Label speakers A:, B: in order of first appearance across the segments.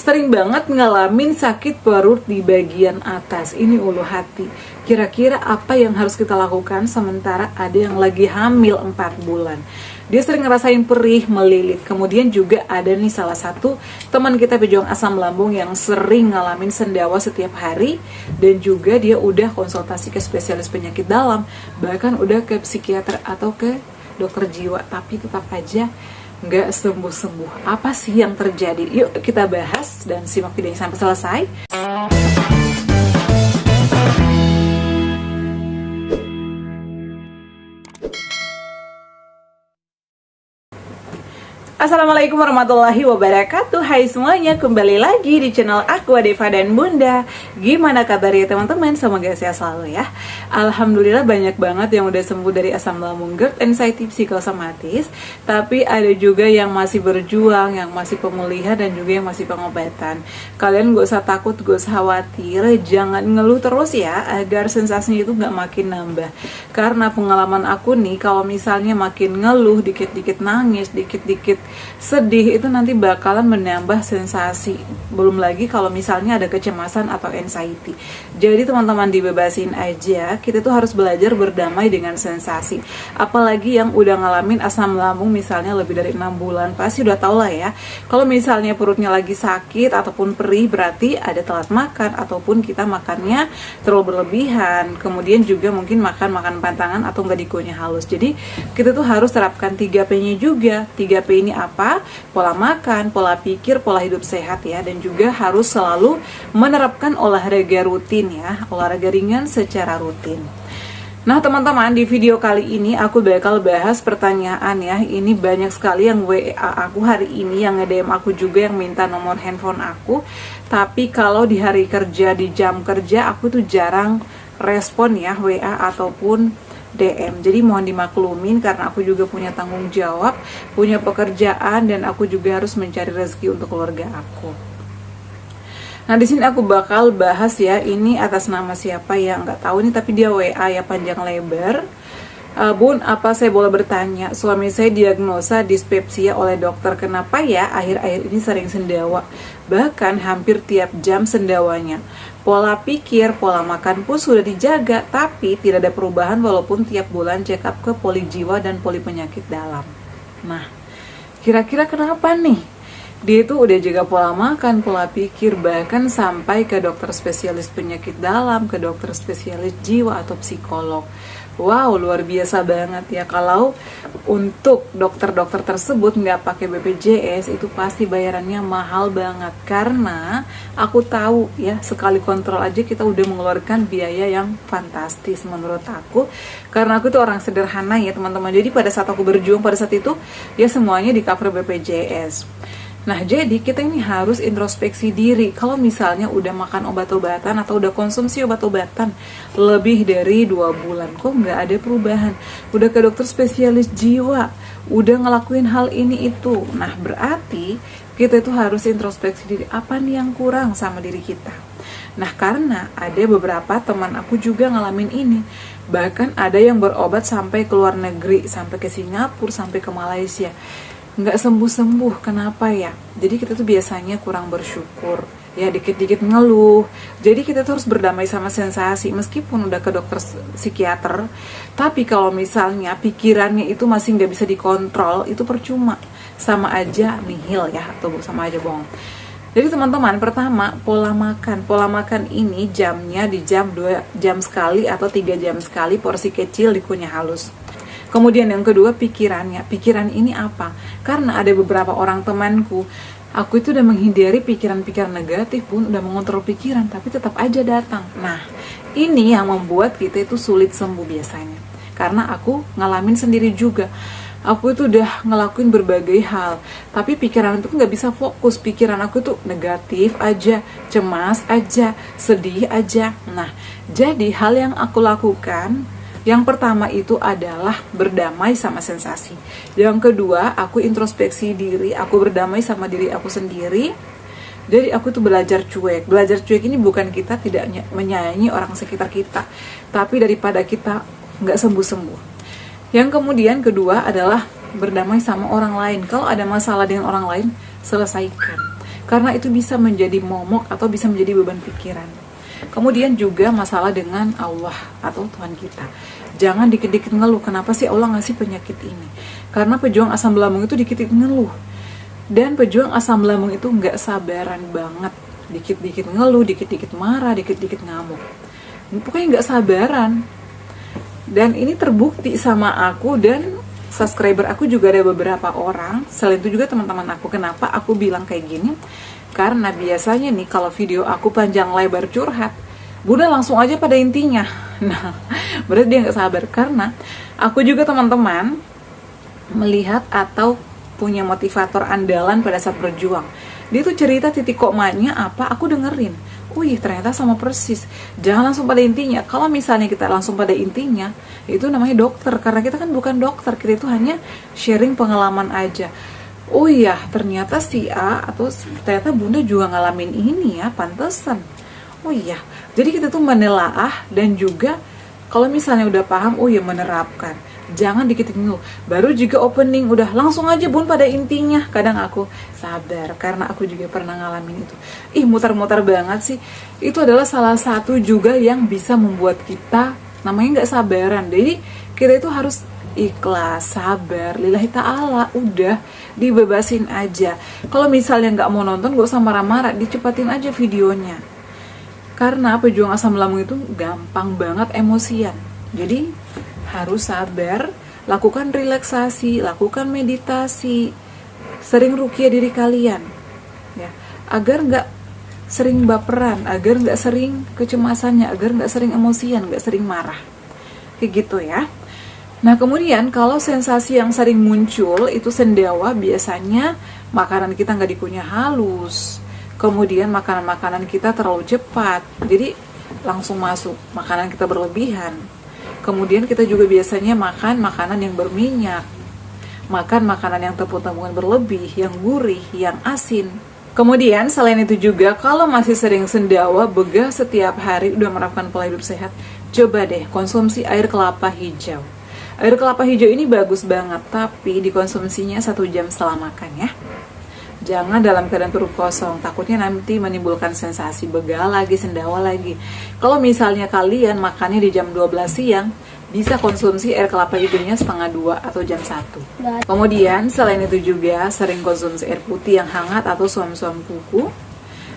A: Sering banget ngalamin sakit perut di bagian atas, ini ulu hati. Kira-kira apa yang harus kita lakukan sementara ada yang lagi hamil 4 bulan? Dia sering ngerasain perih, melilit. Kemudian juga ada nih salah satu teman kita pejuang asam lambung yang sering ngalamin sendawa setiap hari. Dan juga dia udah konsultasi ke spesialis penyakit dalam, bahkan udah ke psikiater atau ke dokter jiwa, tapi tetap aja nggak sembuh-sembuh. Apa sih yang terjadi? Yuk kita bahas dan simak videonya sampai selesai. Assalamualaikum warahmatullahi wabarakatuh. Hai semuanya, kembali lagi di channel aku Deva dan Bunda. Gimana kabarnya teman-teman? Semoga sehat selalu ya. Alhamdulillah banyak banget yang udah sembuh dari asam lambung, GERD, anxiety, psikosomatis. Tapi ada juga yang masih berjuang, yang masih pemulihan dan juga yang masih pengobatan. Kalian gak usah takut, gak usah khawatir. Jangan ngeluh terus ya, agar sensasinya itu gak makin nambah. Karena pengalaman aku nih, kalau misalnya makin ngeluh, dikit-dikit nangis, dikit-dikit sedih, itu nanti bakalan menambah sensasi. Belum lagi kalau misalnya ada kecemasan atau anxiety. Jadi teman-teman dibebasin aja. Kita tuh harus belajar berdamai dengan sensasi. Apalagi yang udah ngalamin asam lambung misalnya lebih dari 6 bulan, pasti udah tau lah ya. Kalau misalnya perutnya lagi sakit ataupun perih, berarti ada telat makan ataupun kita makannya terlalu berlebihan. Kemudian juga mungkin makan pantangan atau nggak dikunyah halus. Jadi kita tuh harus terapkan 3P-nya juga. 3P ini apa? Pola makan, pola pikir, pola hidup sehat ya. Dan juga harus selalu menerapkan olahraga rutin ya. Olahraga ringan secara rutin. Nah teman-teman, di video kali ini aku bakal bahas pertanyaan ya. Ini banyak sekali yang WA aku hari ini, yang nge-DM aku juga, yang minta nomor handphone aku. Tapi kalau di hari kerja, di jam kerja, aku tuh jarang respon ya WA ataupun DM. Jadi mohon dimaklumin karena aku juga punya tanggung jawab, punya pekerjaan, dan aku juga harus mencari rezeki untuk keluarga aku. Nah di sini aku bakal bahas ya, ini atas nama siapa ya nggak tahu nih, tapi dia WA ya panjang lebar. Bun, apa saya boleh bertanya? Suami saya diagnosa dispepsia oleh dokter. Kenapa ya akhir-akhir ini sering sendawa? Bahkan hampir tiap jam sendawanya. Pola pikir, pola makan pun sudah dijaga, tapi tidak ada perubahan walaupun tiap bulan check up ke poli jiwa dan poli penyakit dalam. Nah, kira-kira kenapa nih? Dia itu udah jaga pola makan, pola pikir, bahkan sampai ke dokter spesialis penyakit dalam, ke dokter spesialis jiwa atau psikolog. Wow, luar biasa banget ya. Kalau untuk dokter-dokter tersebut nggak pakai BPJS, itu pasti bayarannya mahal banget. Karena aku tahu ya, sekali kontrol aja kita udah mengeluarkan biaya yang fantastis menurut aku. Karena aku tuh orang sederhana ya teman-teman. Jadi pada saat aku berjuang pada saat itu, ya semuanya di cover BPJS. Nah, jadi kita ini harus introspeksi diri. Kalau misalnya udah makan obat-obatan atau udah konsumsi obat-obatan lebih dari 2 bulan, kok nggak ada perubahan? Udah ke dokter spesialis jiwa, udah ngelakuin hal ini itu. Nah, berarti kita itu harus introspeksi diri. Apa nih yang kurang sama diri kita? Nah, karena ada beberapa teman aku juga ngalamin ini. Bahkan ada yang berobat sampai ke luar negeri, sampai ke Singapura, sampai ke Malaysia. Nggak sembuh-sembuh, kenapa ya? Jadi kita tuh biasanya kurang bersyukur ya, dikit-dikit ngeluh. Jadi kita tuh harus berdamai sama sensasi. Meskipun udah ke dokter psikiater, tapi kalau misalnya pikirannya itu masih nggak bisa dikontrol, itu percuma, sama aja nihil ya, atau sama aja bohong. Jadi teman-teman, pertama pola makan. Pola makan ini jamnya di jam 2 jam sekali atau 3 jam sekali, porsi kecil, dikunyah halus. Kemudian yang kedua, pikirannya. Pikiran ini apa? Karena ada beberapa orang temanku, aku itu udah menghindari pikiran-pikiran negatif pun, udah mengontrol pikiran, tapi tetap aja datang. Nah, ini yang membuat kita itu sulit sembuh biasanya. Karena aku ngalamin sendiri juga. Aku itu udah ngelakuin berbagai hal, tapi pikiran itu nggak bisa fokus. Pikiran aku tuh negatif aja, cemas aja, sedih aja. Nah, jadi hal yang aku lakukan, yang pertama itu adalah berdamai sama sensasi. Yang kedua, aku introspeksi diri, aku berdamai sama diri aku sendiri. Jadi aku tuh belajar cuek. Belajar cuek ini bukan kita tidak menyayangi orang sekitar kita, tapi daripada kita nggak sembuh-sembuh. Yang kemudian kedua adalah berdamai sama orang lain. Kalau ada masalah dengan orang lain, selesaikan. karena itu bisa menjadi momok atau bisa menjadi beban pikiran. Kemudian juga masalah dengan Allah atau Tuhan kita. Jangan dikit-dikit ngeluh, kenapa sih Allah ngasih penyakit ini? Karena pejuang asam lambung itu dikit-dikit ngeluh. Dan pejuang asam lambung itu nggak sabaran banget. Dikit-dikit ngeluh, dikit-dikit marah, dikit-dikit ngamuk. Pokoknya nggak sabaran. Dan ini terbukti sama aku dan subscriber aku juga ada beberapa orang. Selain itu juga teman-teman aku. Kenapa aku bilang kayak gini? Karena biasanya nih kalau video aku panjang lebar curhat, Bunda langsung aja pada intinya. Nah, berarti dia nggak sabar. Karena aku juga teman-teman melihat atau punya motivator andalan pada saat berjuang. Dia tuh cerita titik komanya apa, aku dengerin. Wih, ternyata sama persis. Jangan langsung pada intinya. Kalau misalnya kita langsung pada intinya, itu namanya dokter. Karena kita kan bukan dokter, kita itu hanya sharing pengalaman aja. Oh iya, ternyata si A atau ternyata Bunda juga ngalamin ini ya, pantesan. Oh iya, jadi kita tuh menelaah dan juga kalau misalnya udah paham, oh iya menerapkan. Jangan dikit-dikit dulu. Baru juga opening udah langsung aja Bun pada intinya. Kadang aku sabar karena aku juga pernah ngalamin itu. Ih, mutar-mutar banget sih. Itu adalah salah satu juga yang bisa membuat kita namanya nggak sabaran. Jadi kita itu harus ikhlas, sabar, lillahi ta'ala, udah dibebasin aja. Kalau misalnya nggak mau nonton, gak usah marah-marah, dicepatin aja videonya. Karena pejuang asam lambung itu gampang banget emosian. Jadi harus sabar, lakukan relaksasi, lakukan meditasi, sering ruqyah diri kalian, ya, agar nggak sering baperan, agar nggak sering kecemasannya, agar nggak sering emosian, nggak sering marah, kayak gitu ya. Nah kemudian kalau sensasi yang sering muncul itu sendawa, biasanya makanan kita nggak dikunyah halus, kemudian makanan-makanan kita terlalu cepat, jadi langsung masuk, makanan kita berlebihan. Kemudian kita juga biasanya makan makanan yang berminyak, makan makanan yang tepung-tepungan berlebih, yang gurih, yang asin. Kemudian selain itu juga kalau masih sering sendawa, begah setiap hari, udah menerapkan pola hidup sehat, coba deh konsumsi air kelapa hijau. Air kelapa hijau ini bagus banget, tapi dikonsumsinya 1 jam setelah makan ya. Jangan dalam keadaan perut kosong, takutnya nanti menimbulkan sensasi begah lagi, sendawa lagi. Kalau misalnya kalian makannya di jam 12 siang, bisa konsumsi air kelapa hijaunya 1:30 atau jam 1. Kemudian selain itu juga sering konsumsi air putih yang hangat atau suam-suam kuku.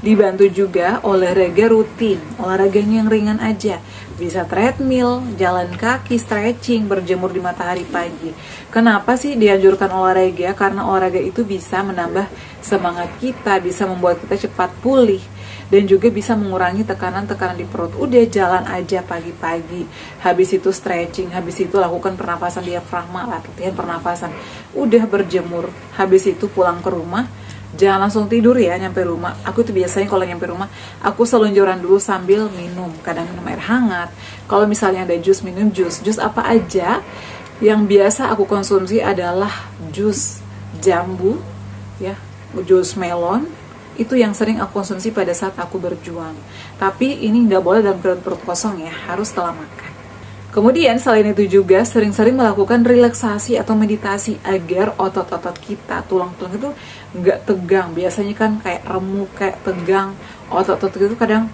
A: Dibantu juga olahraga rutin, olahraganya yang ringan aja. Bisa treadmill, jalan kaki, stretching, berjemur di matahari pagi. Kenapa sih dianjurkan olahraga? Karena olahraga itu bisa menambah semangat kita, bisa membuat kita cepat pulih, dan juga bisa mengurangi tekanan-tekanan di perut. Udah jalan aja pagi-pagi, habis itu stretching, habis itu lakukan pernapasan diafragma, latihan pernapasan. Udah berjemur, habis itu pulang ke rumah, jangan langsung tidur ya nyampe rumah. Aku tuh biasanya kalau nyampe rumah, aku selonjoran dulu sambil minum. Kadang minum air hangat. Kalau misalnya ada jus, minum jus. Jus apa aja yang biasa aku konsumsi adalah jus jambu, ya, jus melon. Itu yang sering aku konsumsi pada saat aku berjuang. Tapi ini nggak boleh dalam keadaan perut kosong ya, harus setelah makan. Kemudian selain itu juga sering-sering melakukan relaksasi atau meditasi agar otot-otot kita, tulang-tulang itu nggak tegang. Biasanya kan kayak remuk, kayak tegang, otot-otot itu kadang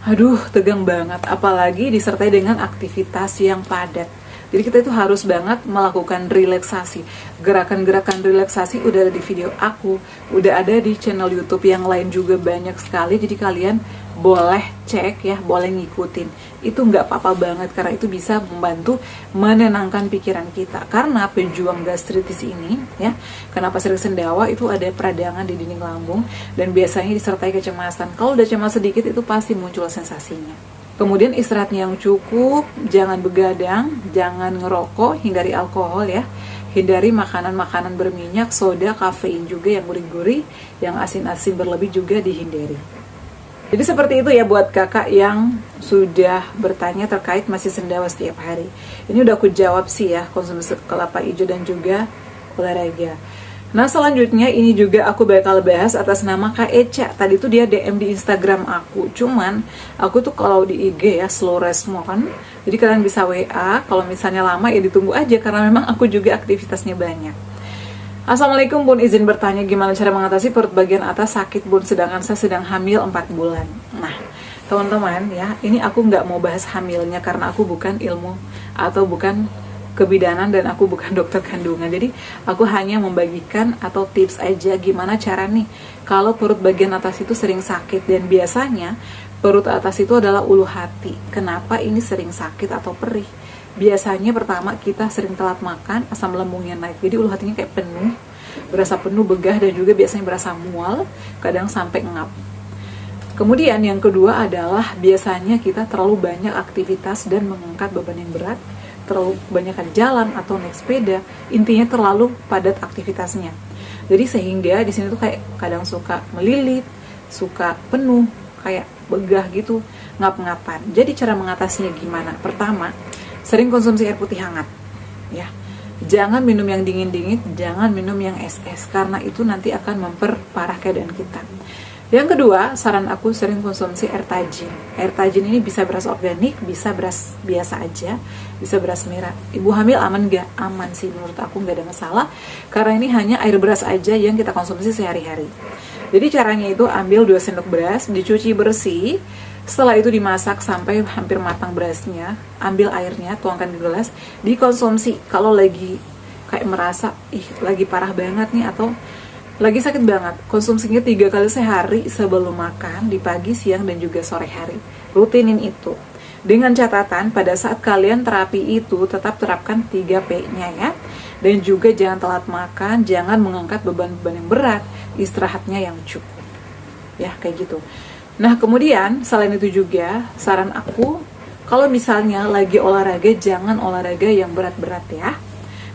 A: aduh tegang banget. Apalagi disertai dengan aktivitas yang padat. Jadi kita itu harus banget melakukan relaksasi. Gerakan-gerakan relaksasi udah ada di video aku, udah ada di channel YouTube yang lain juga banyak sekali. Jadi kalian boleh cek ya, boleh ngikutin. Itu nggak apa-apa banget karena itu bisa membantu menenangkan pikiran kita. Karena pejuang gastritis ini ya, kenapa sering sendawa, itu ada peradangan di dinding lambung dan biasanya disertai kecemasan. Kalau udah cemas sedikit itu pasti muncul sensasinya. Kemudian istirahatnya yang cukup, jangan begadang, jangan ngerokok, hindari alkohol ya. Hindari makanan-makanan berminyak, soda, kafein juga yang gurih-gurih, yang asin-asin berlebih juga dihindari. Jadi seperti itu ya buat kakak yang sudah bertanya terkait masih sendawa setiap hari. Ini udah aku jawab sih ya, konsumsi kelapa hijau dan juga olahraga. Nah selanjutnya ini juga aku bakal bahas atas nama Kak Eca. Tadi tuh dia DM di Instagram aku. Cuman aku tuh kalau di IG ya slow respon. Jadi kalian bisa WA. Kalau misalnya lama ya ditunggu aja karena memang aku juga aktivitasnya banyak. Assalamualaikum Bun, izin bertanya gimana cara mengatasi perut bagian atas sakit Bun, sedangkan saya sedang hamil 4 bulan. Nah, teman-teman ya, ini aku nggak mau bahas hamilnya karena aku bukan ilmu atau bukan kebidanan dan aku bukan dokter kandungan. Jadi aku hanya membagikan atau tips aja gimana cara nih kalau perut bagian atas itu sering sakit. Dan biasanya perut atas itu adalah ulu hati. Kenapa ini sering sakit atau perih? Biasanya pertama kita sering telat makan, asam lambungnya naik, jadi ulu hatinya kayak penuh, berasa penuh, begah, dan juga biasanya berasa mual, kadang sampai ngap. Kemudian yang kedua adalah biasanya kita terlalu banyak aktivitas dan mengangkat beban yang berat, terlalu banyak jalan atau naik sepeda, intinya terlalu padat aktivitasnya. Jadi sehingga di sini tuh kayak kadang suka melilit, suka penuh, kayak begah gitu, ngap-ngapan. Jadi cara mengatasinya gimana? Pertama, sering konsumsi air putih hangat, ya. Jangan minum yang dingin-dingin, jangan minum yang es-es, karena itu nanti akan memperparah keadaan kita. Yang kedua, saran aku sering konsumsi air tajin. Air tajin ini bisa beras organik, bisa beras biasa aja, bisa beras merah. Ibu hamil aman nggak? Aman sih, menurut aku nggak ada masalah, karena ini hanya air beras aja yang kita konsumsi sehari-hari. Jadi caranya itu ambil 2 sendok beras, dicuci bersih. Setelah itu dimasak sampai hampir matang berasnya, ambil airnya, tuangkan di gelas, dikonsumsi. Kalau lagi kayak merasa, lagi parah banget nih atau lagi sakit banget, konsumsinya 3 kali sehari sebelum makan, di pagi, siang, dan juga sore hari. Rutinin itu. Dengan catatan pada saat kalian terapi itu tetap terapkan 3P-nya ya. Dan juga jangan telat makan, jangan mengangkat beban-beban yang berat, istirahatnya yang cukup. Ya, kayak gitu. Nah, kemudian selain itu juga saran aku, kalau misalnya lagi olahraga, jangan olahraga yang berat-berat ya.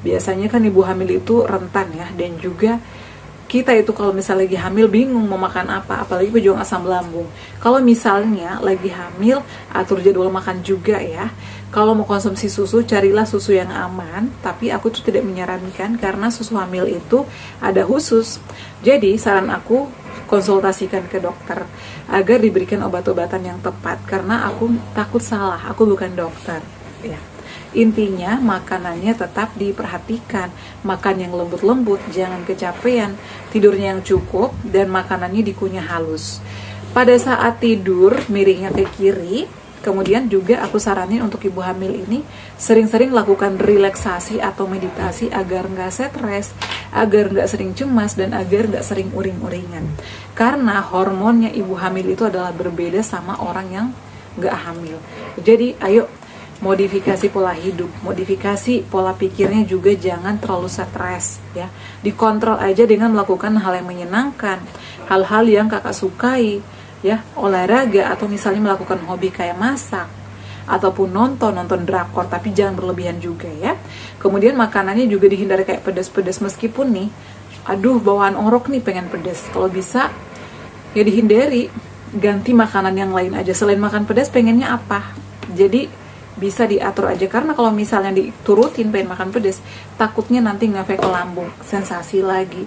A: Biasanya kan ibu hamil itu rentan ya, dan juga kita itu kalau misalnya lagi hamil bingung mau makan apa, apalagi pejuang asam lambung. Kalau misalnya lagi hamil, atur jadwal makan juga ya. Kalau mau konsumsi susu, carilah susu yang aman, tapi aku tuh tidak menyarankan karena susu hamil itu ada khusus. Jadi saran aku, konsultasikan ke dokter agar diberikan obat-obatan yang tepat, karena aku takut salah, aku bukan dokter ya. Intinya makanannya tetap diperhatikan, makan yang lembut-lembut, jangan kecapean, tidurnya yang cukup, dan makanannya dikunyah halus. Pada saat tidur miringnya ke kiri. Kemudian juga aku saranin untuk ibu hamil ini sering-sering lakukan relaksasi atau meditasi agar nggak stres, agar nggak sering cemas, dan agar nggak sering uring-uringan. Karena hormonnya ibu hamil itu adalah berbeda sama orang yang nggak hamil. Jadi ayo modifikasi pola hidup, modifikasi pola pikirnya juga, jangan terlalu stres ya. Dikontrol aja dengan melakukan hal yang menyenangkan, hal-hal yang kakak sukai ya, olahraga atau misalnya melakukan hobi kayak masak ataupun nonton drakor, tapi jangan berlebihan juga ya. Kemudian makanannya juga dihindari kayak pedas-pedas, meskipun nih aduh bawaan orok nih pengen pedas, kalau bisa ya dihindari, ganti makanan yang lain aja. Selain makan pedas pengennya apa, jadi bisa diatur aja, karena kalau misalnya diturutin pengen makan pedas, takutnya nanti ngefek ke lambung, sensasi lagi.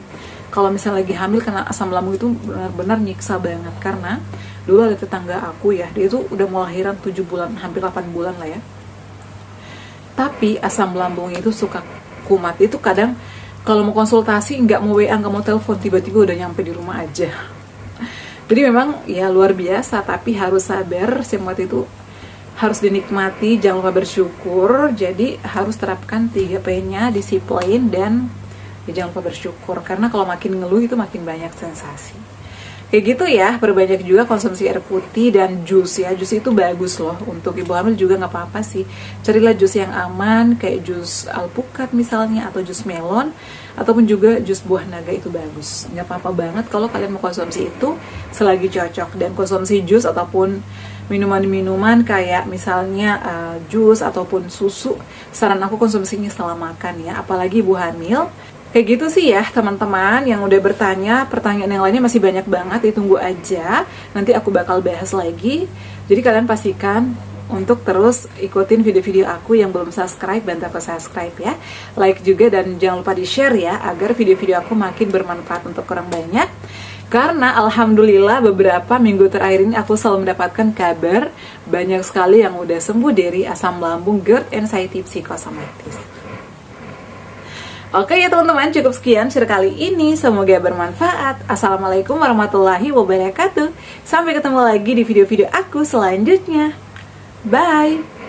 A: Kalau misalnya lagi hamil kena asam lambung itu benar-benar nyiksa banget. Karena dulu ada tetangga aku ya, dia itu udah mau lahiran 7 bulan, hampir 8 bulan lah ya, tapi asam lambungnya itu suka kumat. Itu kadang kalau mau konsultasi nggak mau WA, nggak mau telepon, tiba-tiba udah nyampe di rumah aja. Jadi memang ya luar biasa, tapi harus sabar, semua itu harus dinikmati, jangan lupa bersyukur. Jadi harus terapkan 3P-nya, disiplin, dan ya jangan lupa bersyukur, karena kalau makin ngeluh itu makin banyak sensasi. Kayak gitu ya. Perbanyak juga konsumsi air putih dan jus ya. Jus itu bagus loh, untuk ibu hamil juga nggak apa-apa sih. Carilah jus yang aman, kayak jus alpukat misalnya, atau jus melon, ataupun juga jus buah naga, itu bagus. Nggak apa-apa banget kalau kalian mau konsumsi itu selagi cocok. Dan konsumsi jus ataupun minuman-minuman kayak misalnya jus ataupun susu, saran aku konsumsinya setelah makan ya, apalagi ibu hamil. Kayak gitu sih ya teman-teman yang udah bertanya. Pertanyaan yang lainnya masih banyak banget, ditunggu aja, nanti aku bakal bahas lagi. Jadi kalian pastikan untuk terus ikutin video-video aku. Yang belum subscribe, bantu aku subscribe ya, like juga, dan jangan lupa di share ya, agar video-video aku makin bermanfaat untuk orang banyak. Karena alhamdulillah beberapa minggu terakhir ini aku selalu mendapatkan kabar banyak sekali yang udah sembuh dari asam lambung, GERD, anxiety, psikosomatis. Oke ya teman-teman, cukup sekian share kali ini. Semoga bermanfaat. Assalamualaikum warahmatullahi wabarakatuh. Sampai ketemu lagi di video-video aku selanjutnya. Bye.